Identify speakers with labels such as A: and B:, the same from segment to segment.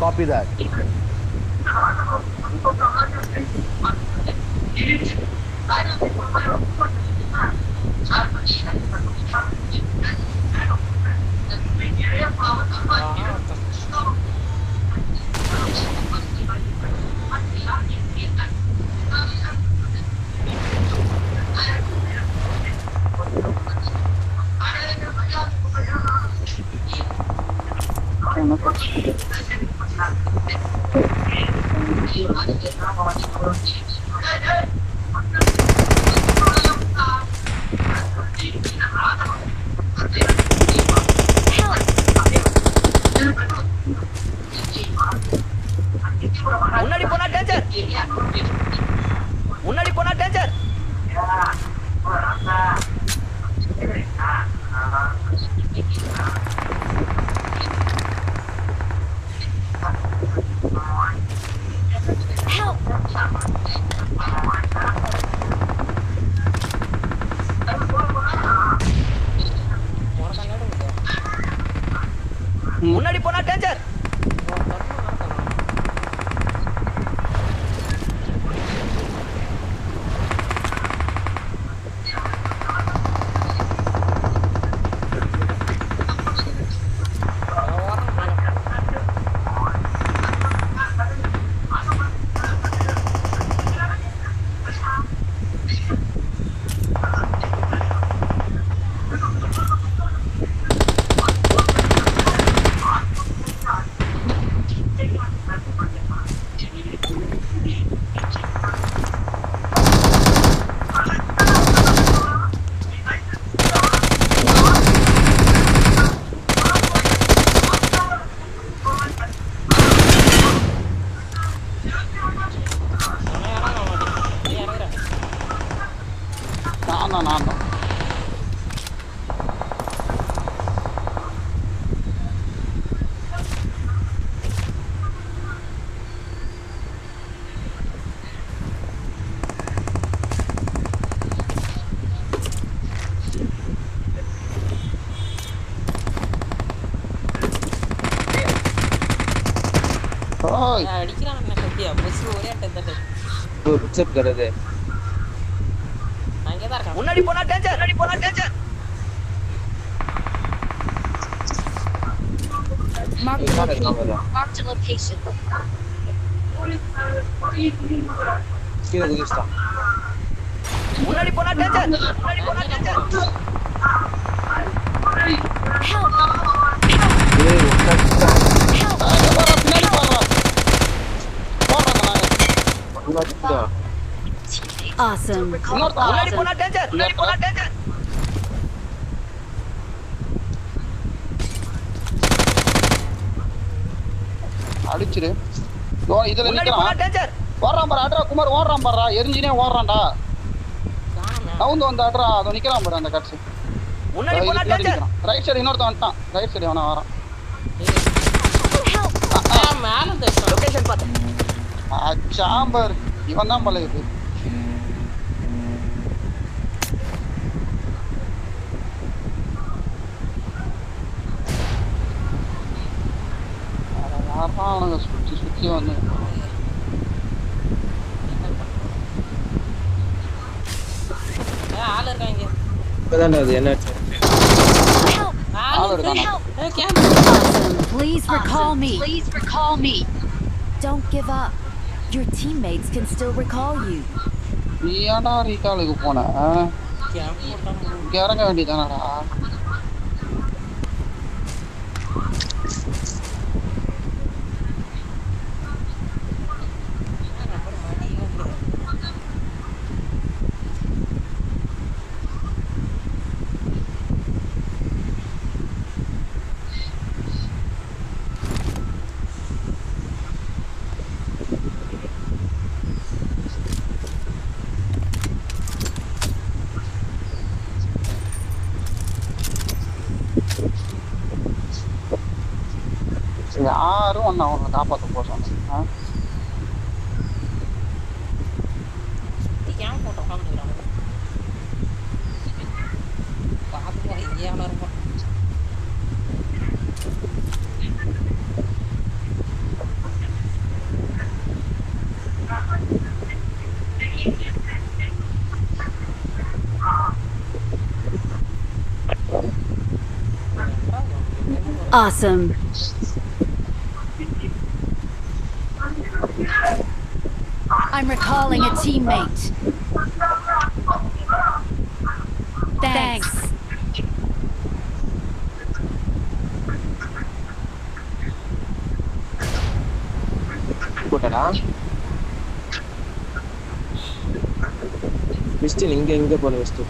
A: Copy that.
B: முன்னாடி போனா danger. முன்னாடி போனா டேஞ்சர். முன்னாடி போனா டேஞ்சர். முன்னாடி போனா டேஞ்சர். முன்னாடி போனா டேஞ்சர்.
C: Mark the location.
B: முன்னாடி போனா டேஞ்சர். முன்னாடி போனா டேஞ்சர்.
C: Help! Awesome.
B: முன்னாடி போனா டேஞ்சர். முன்னாடி போனா டேஞ்சர்.
D: அடிச்சிரு. இதுல
B: நிக்கறான்.
D: ஓடுறான் பாரு அட்ரா குமார் ஓடுறான் பாருடா எரிஞ்சினே ஓடுறான்டா. சவுண்ட் வந்து அட்ரா அத நிக்கறான் பாரு அந்த கட்ஸ்.
B: முன்னாடி போனா டேஞ்சர்.
D: ரைட் சைடு இன்னொருத்தன் வந்துட்டான். ரைட் சைடு அவன வரான்.
E: மேல இந்த
B: லொகேஷன் பாத்து.
D: சாம்பர் இவன் தான் பல இது. அவனுங்க சுத்தி சுத்தி வந்து
E: ஆள் இருக்காங்க.
A: இப்பதான் அது என்ன
D: ஆள் இருக்காங்க.
C: Please recall me. Please recall me. Don't give up. Your teammates can still recall you.
D: நீ ஏன்டா ரீகாலுக்கு போன? இறங்க வேண்டியதானடா. யாரும் ஒன்று அவங்க காப்பாற்ற போக சொன்னாங்க.
E: ஏன் போட்டு உட்காந்துக்கிறாங்க பார்த்துக்கலாம் இங்கேயான இருக்கும்.
C: Awesome. I'm recalling a teammate. Thanks.
A: போட்டடா மிஸ்டி இங்க போன மிஸ்டி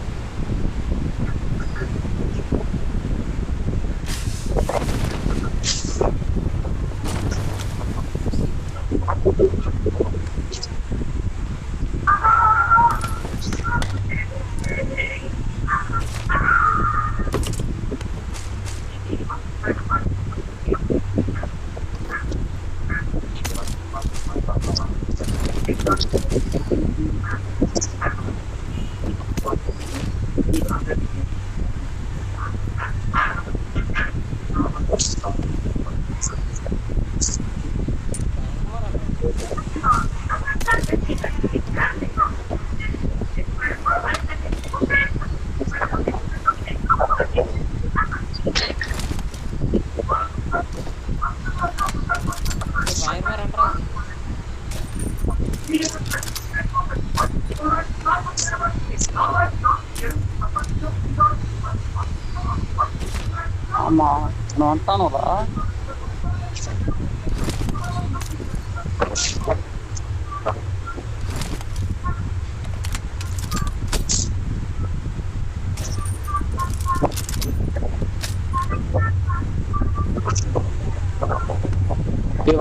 D: ஆமா நான் வந்துட்டானோடா.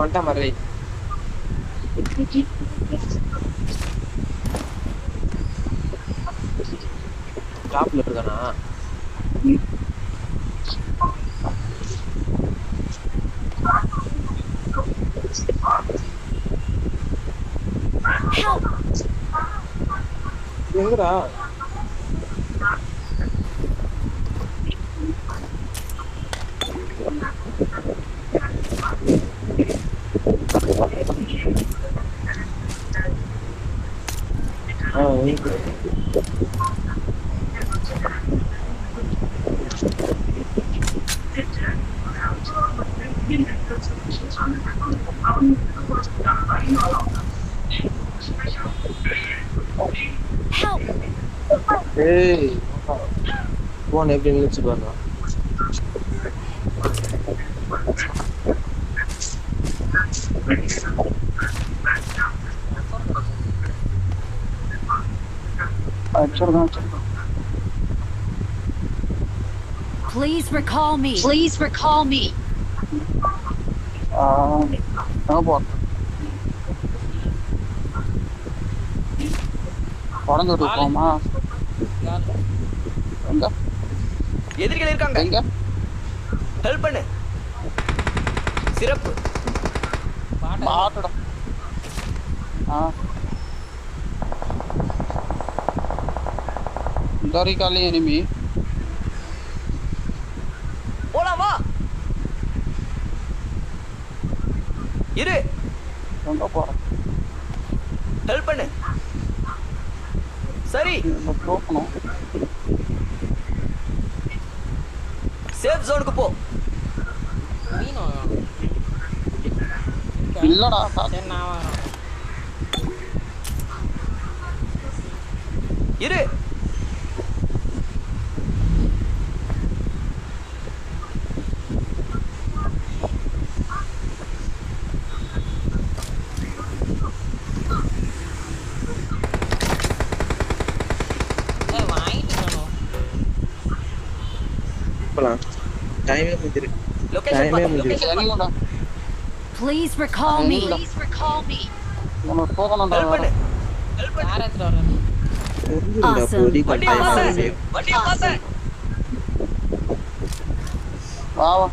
A: வந்துட்டா மாதிரி டாப்ல இருக்கானா? எங்கடா?
C: Help!
A: Hey, போன் எப்படி நினைச்சு பாருங்க.
C: Please recall me. Please recall me.
D: உடஞ்சு விட்டு போமா? எங்க
B: எதிரிகள் இருக்காங்க.
D: எங்க
B: ஹெல்ப் பண்ணு. சிறப்பு.
D: பாட்டுடா. Very calling enemy.
B: போலாம் வா. இரு.
D: எங்க போற?
B: ஹெல்ப் பண்ணு. சரி.
D: போகணும்.
B: சேஃப் ஜோனுக்கு போ.
E: மீனோ
D: இல்லடா
E: சரி நான் வரேன்.
B: இரு.
A: டைமே முடிஞ்சிரு.
B: Location
D: சரிங்கடா.
C: Please recall me. Please recall me.
D: நம்ம போகணும்டா.
B: ஹெல்ப் பண்ணு. ஹெல்ப் பண்ணு.
E: யார் எடுத்துட்டு வரேன்?
A: தெரியும்டா போடி
B: வண்டியை
A: கட்டாயமா
B: பாத்து.
A: இருக்கு.
B: வண்டியை பாத்து.
D: வா வா.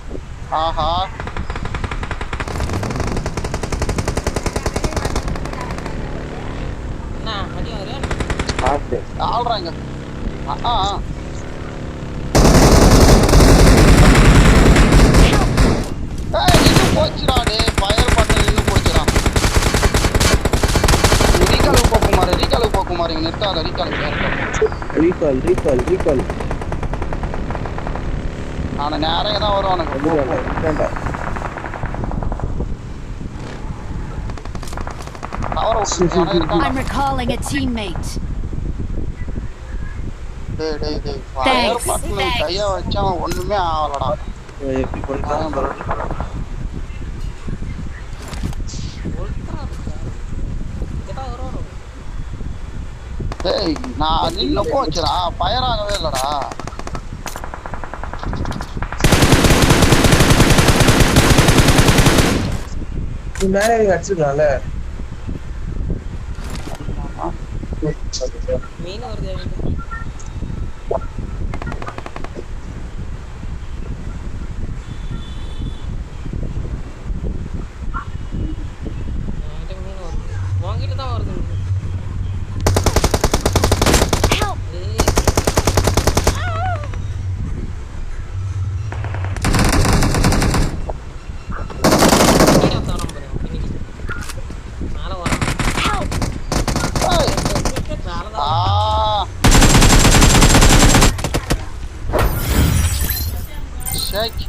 D: ஆஹா
E: என்ன அடி வரு
A: பார்த்து
D: ஆள்றாங்க. இன்னும் போச்சுடா டே. ஃபயர் பட்டன் இன்னும் போச்சுடா. ரீகாலுக்கு போக்குமாறு இங்க நிறுத்தாத.
A: ரீகால் ரீகால் ரீகால்
D: நான் நேரே தான் வருவானுங்க.
A: வேண்டாம்
D: டவரை விட்டு இருக்கான்.
C: I'm recalling a teammate.
D: டேய் ஃபயர் பட்டன் கையை வச்சா ஒண்ணுமே ஆகலடா.
A: எப்படி பண்ணிக்கலாம்
E: ஒருத்தரா இருக்கா கேட்டா வரும்
D: டேய் நான் நின்னு போச்சுடா. ஃபயர் ஆகவே இல்லடா.
A: நீ மேலே அடிச்சிருக்கலாம்ல.
E: மீன் வருது என்கிட்ட. என்கிட்ட மீன் வருது. உன்கிட்ட தான் வருது மீன்.
C: Help!
E: ஏய். கீழே வந்தானா பாரு, பின்னாடி. மேலே வரான்.
C: Help!
D: ஏய்,
E: மேலே
D: ஆ
E: தான்
D: ஷேக்